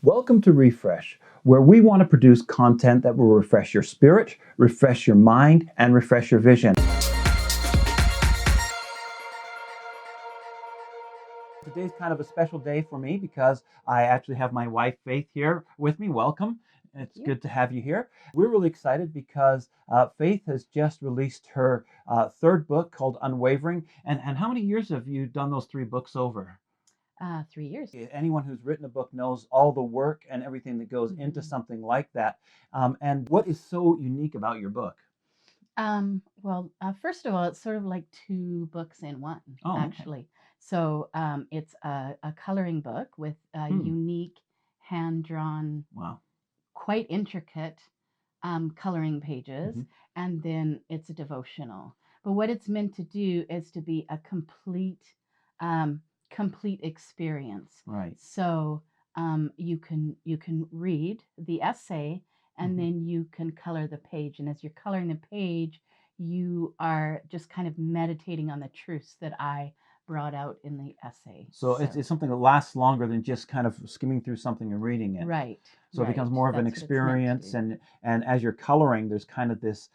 Welcome to Refresh, where we want to produce content that will refresh your spirit, refresh your mind, and refresh your vision. Today's kind of a special day for me because I actually have my wife, Faith, here with me. Welcome. It's good to have you here. We're really excited because Faith has just released her third book called Unwavering. And how many years have you done those three books over? 3 years. Anyone who's written a book knows all the work and everything that goes into something like that. And what is so unique about your book? First of all, it's sort of like two books in one, Oh, okay. actually. So it's a coloring book with unique, hand-drawn, Wow. quite intricate coloring pages, Mhm. and then it's a devotional. But what it's meant to do is to be a um, complete experience. Right. So you can read the essay, and Mhm. then you can color the page. And as you're coloring the page, you are just kind of meditating on the truths that I brought out in the essay. So it's something that lasts longer than just kind of skimming through something and reading it. Right, So it becomes right. more of an That's what it's meant to experience, do. and as you're coloring, there's kind of this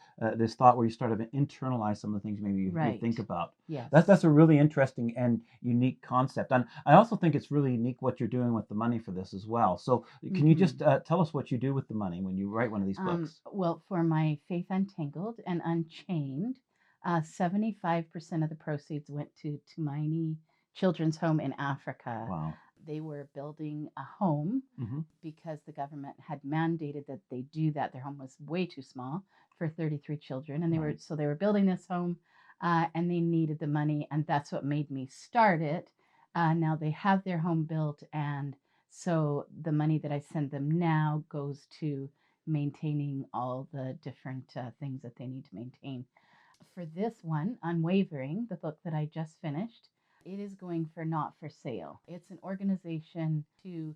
thought where you start to internalize some of the things maybe you Right. think about. Yes. That's a really interesting and unique concept, and I also think it's really unique what you're doing with the money for this as well. So can you just tell us what you do with the money when you write one of these books? Well, for my Faith Untangled and Unchained, 75% of the proceeds went to Tumaini Children's Home in Africa. Wow. They were building a home Hmm. because the government had mandated that they do that. Their home was way too small for 33 children, and they were building this home, and they needed the money, and that's what made me start it. Now they have their home built, and so the money that I send them now goes to maintaining all the different things that they need to maintain. For this one, Unwavering, the book that I just finished, it is going for not for sale. It's an organization to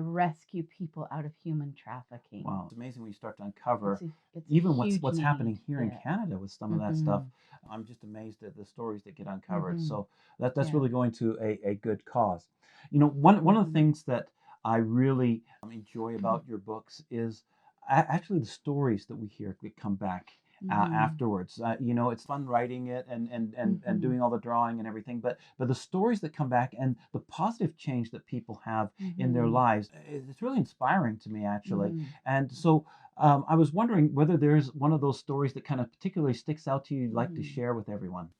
rescue people out of human trafficking. Wow, it's amazing when you start to uncover It's a even huge what's need. happening here in Yeah. Canada with some of that stuff. I'm just amazed at the stories that get uncovered. So that's Yeah. really going to a good cause. You know, one of the things that I really enjoy about your books is actually the stories that we hear that come back afterwards. You know, it's fun writing it and doing all the drawing and everything, but the stories that come back and the positive change that people have in their lives, it's really inspiring to me actually. And so I was wondering whether there's one of those stories that kind of particularly sticks out to you you'd like to share with everyone.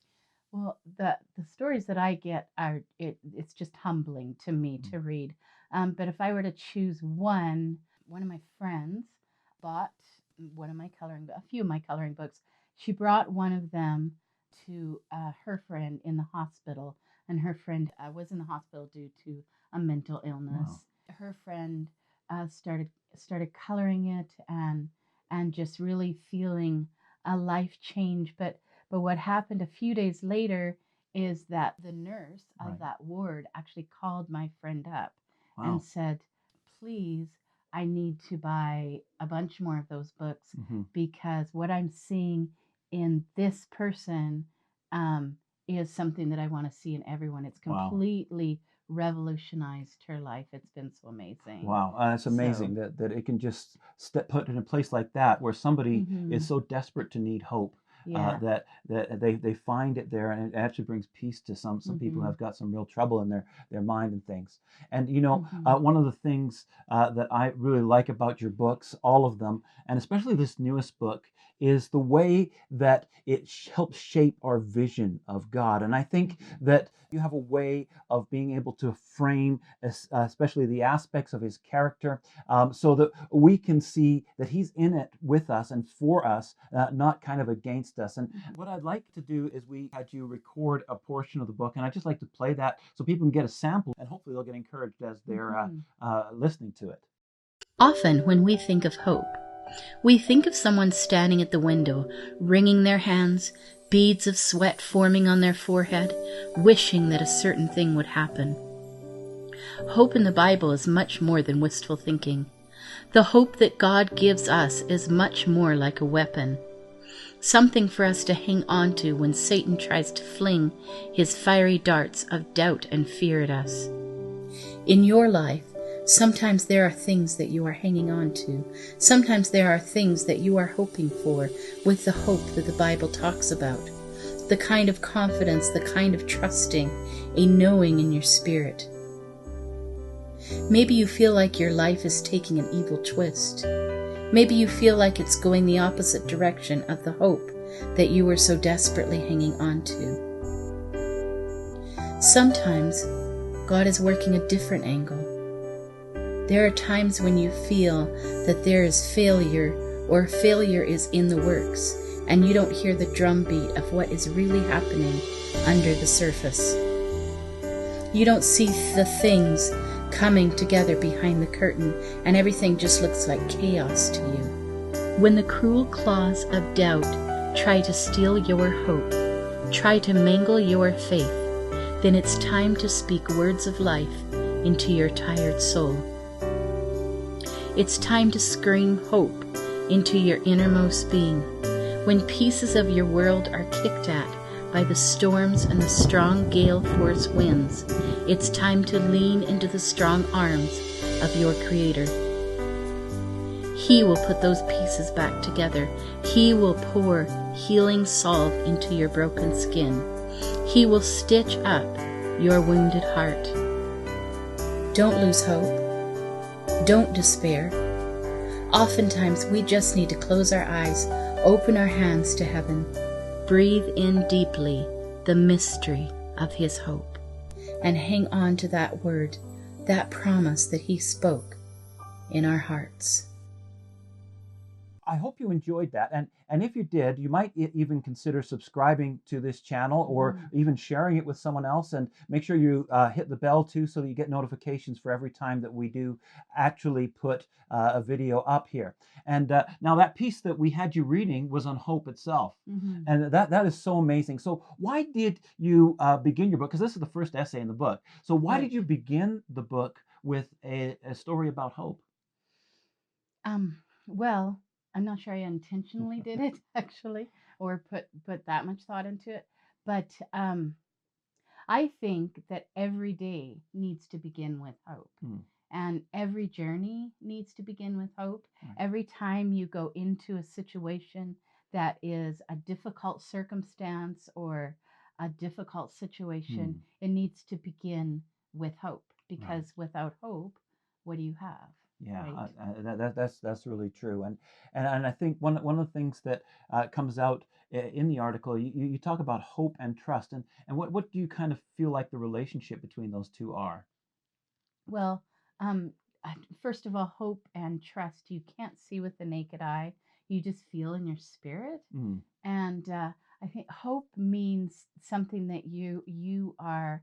Well, the stories that I get it's just humbling to me to read. But if I were to choose one of my friends bought a few of my coloring books. She brought one of them to her friend in the hospital, and her friend was in the hospital due to a mental illness. Wow. Her friend started coloring it and just really feeling a life change. But what happened a few days later is that the nurse of that ward actually called my friend up and said, please, I need to buy a bunch more of those books because what I'm seeing in this person is something that I want to see in everyone. It's completely revolutionized her life. It's been so amazing. Wow, it's amazing that it can just put in a place like that where somebody is so desperate to need hope. That they find it there, and it actually brings peace to some people who have got some real trouble in their mind and things. And you know, one of the things that I really like about your books, all of them, and especially this newest book, is the way that it helps shape our vision of God. And I think that you have a way of being able to frame, especially the aspects of His character, so that we can see that He's in it with us and for us, not kind of against us. And what I'd like to do is we had you record a portion of the book, and I'd just like to play that so people can get a sample, and hopefully they'll get encouraged as they're listening to it. Often, when we think of hope, we think of someone standing at the window, wringing their hands, beads of sweat forming on their forehead, wishing that a certain thing would happen. Hope in the Bible is much more than wistful thinking. The hope that God gives us is much more like a weapon, something for us to hang on to when Satan tries to fling his fiery darts of doubt and fear at us. In your life, Sometimes there are things that you are hanging on to. Sometimes there are things that you are hoping for with the hope that the Bible talks about. The kind of confidence, the kind of trusting, a knowing in your spirit. Maybe you feel like your life is taking an evil twist. Maybe you feel like it's going the opposite direction of the hope that you were so desperately hanging on to. Sometimes God is working a different angle. There are times when you feel that there is failure, or failure is in the works, and you don't hear the drumbeat of what is really happening under the surface. You don't see the things coming together behind the curtain, and everything just looks like chaos to you. When the cruel claws of doubt try to steal your hope, try to mangle your faith, then it's time to speak words of life into your tired soul. It's time to scream hope into your innermost being. When pieces of your world are kicked at by the storms and the strong gale force winds, it's time to lean into the strong arms of your Creator. He will put those pieces back together. He will pour healing salve into your broken skin. He will stitch up your wounded heart. Don't lose hope. Don't despair. Oftentimes we just need to close our eyes, open our hands to heaven, breathe in deeply the mystery of His hope, and hang on to that word, that promise that He spoke in our hearts. I hope you enjoyed that. And if you did, you might even consider subscribing to this channel, or even sharing it with someone else. And make sure you hit the bell too, so that you get notifications for every time that we do actually put a video up here. And now that piece that we had you reading was on hope itself. And that is so amazing. So why did you begin your book? Because this is the first essay in the book. So why did you begin the book with a story about hope? Well, I'm not sure I intentionally did it actually, or put that much thought into it. But I think that every day needs to begin with hope. And every journey needs to begin with hope. Every time you go into a situation that is a difficult circumstance or a difficult situation, it needs to begin with hope. Because without hope, what do you have? Yeah, that's really true, and I think one of the things that comes out in the article, you talk about hope and trust, and what do you kind of feel like the relationship between those two are? Well, first of all, hope and trust you can't see with the naked eye; you just feel in your spirit. And I think hope means something that you are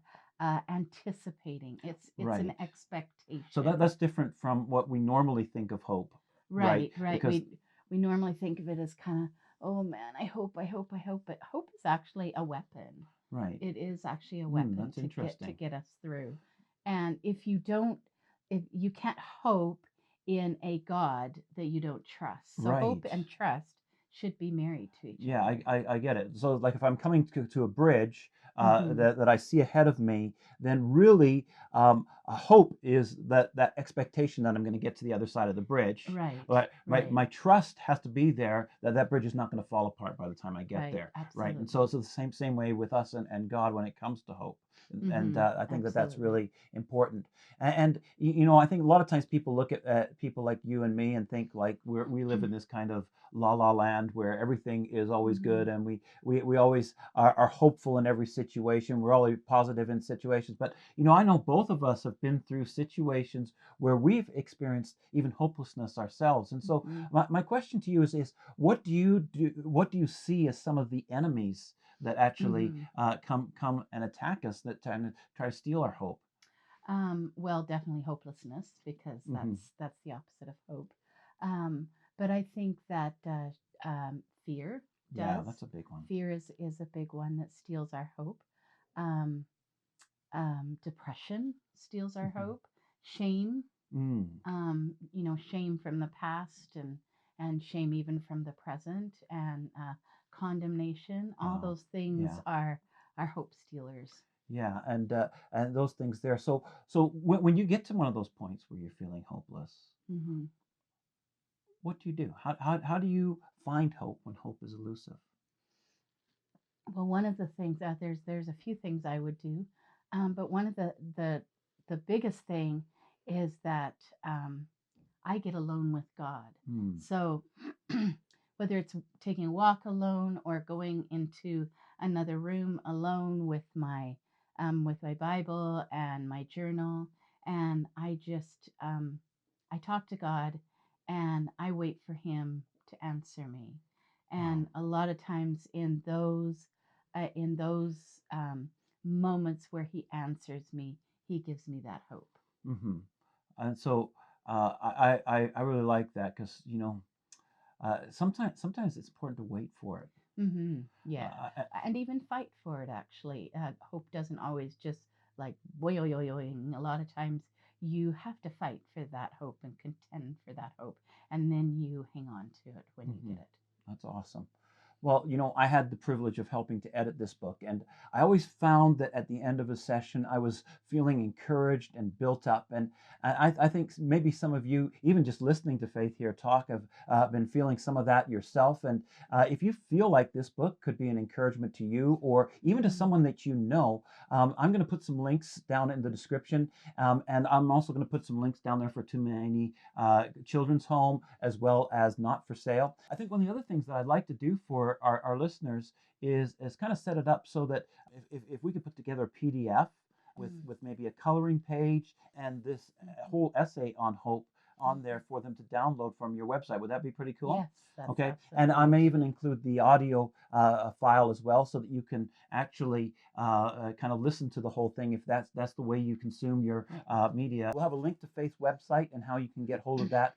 anticipating. It's an expectation. So that's different from what we normally think of hope, right? Because we normally think of it as kind of, oh man, I hope, but hope is actually a weapon. It is actually a weapon that's interesting. to get us through. And if you can't hope in a God that you don't trust, so hope and trust should be married to each other. Yeah, I get it. So like if I'm coming to a bridge that I see ahead of me, then really a hope is that expectation that I'm going to get to the other side of the bridge. But my trust has to be there that that bridge is not going to fall apart by the time I get there. Absolutely. And so it's the same way with us and God when it comes to hope. And I think that's really important. And you know, I think a lot of times people look at people like you and me and think like we live in this kind of la la land where everything is always good, and we always are hopeful in every situation. We're always positive in situations. But you know, I know both of us have been through situations where we've experienced even hopelessness ourselves. And so my question to you is what do you see as some of the enemies that actually come and attack us, that try to steal our hope? Well, definitely hopelessness, because that's the opposite of hope. But I think that fear does. Yeah, that's a big one. Fear is a big one that steals our hope. Um, Depression steals our hope. Shame, shame from the past, and shame even from the present, and condemnation. All those things are hope stealers. Yeah, and those things there. So when you get to one of those points where you're feeling hopeless, Hmm. what do you do? How do you find hope when hope is elusive? Well, one of the things there's a few things I would do, but one of the biggest thing is that I get alone with God. Hmm. So whether it's taking a walk alone or going into another room alone with my Bible and my journal, and I just I talk to God and I wait for Him to answer me. Wow. And a lot of times in those moments where He answers me, He gives me that hope. Hmm. And so I really like that because sometimes it's important to wait for it. Yeah, Uh, I, and even fight for it. Actually, hope doesn't always just like boing. A lot of times, you have to fight for that hope and contend for that hope, and then you hang on to it when you mhm. get it. That's awesome. Well, I had the privilege of helping to edit this book, and I always found that at the end of a session, I was feeling encouraged and built up. And I think maybe some of you, even just listening to Faith here talk, have been feeling some of that yourself. And if you feel like this book could be an encouragement to you or even to Mm-hmm. someone that you know, I'm going to put some links down in the description. And I'm also going to put some links down there for Too Many Children's Home as well as Not for Sale. I think one of the other things that I'd like to do for our listeners is kind of set it up so that if we could put together a PDF Mm-hmm. with maybe a coloring page and this whole essay on hope on Mm-hmm. there for them to download from your website. Would that be pretty cool? Yes, that's Okay, and I absolutely. may even include the audio file as well, so that you can actually kind of listen to the whole thing if that's the way you consume your Right. media. We'll have a link to Faith's website and how you can get hold of that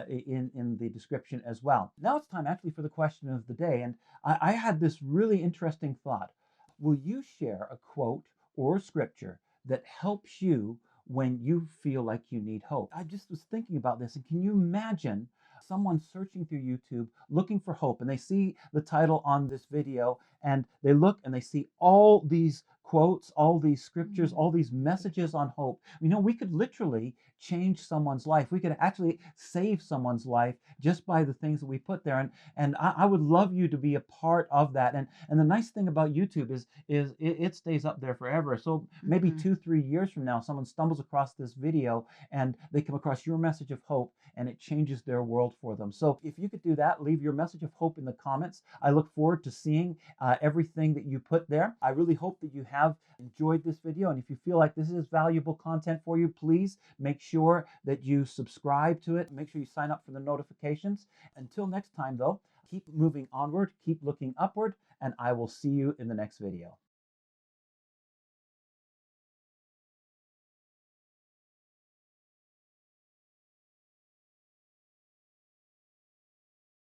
in the description as well. Now it's time actually for the question of the day, and I had this really interesting thought. Will you share a quote or scripture that helps you when you feel like you need hope? I just was thinking about this, and can you imagine someone searching through YouTube looking for hope, and they see the title on this video, and they look and they see all these quotes, all these scriptures, all these messages on hope? We could literally change someone's life. We could actually save someone's life just by the things that we put there. And I would love you to be a part of that. And the nice thing about YouTube is it stays up there forever. So maybe Mm-hmm. 2-3 years from now, someone stumbles across this video and they come across your message of hope, and it changes their world for them. So if you could do that, leave your message of hope in the comments. I look forward to seeing everything that you put there. I really hope that you have enjoyed this video. And if you feel like this is valuable content for you, please make sure that you subscribe to it. Make sure you sign up for the notifications. Until next time, though, keep moving onward, keep looking upward, and I will see you in the next video.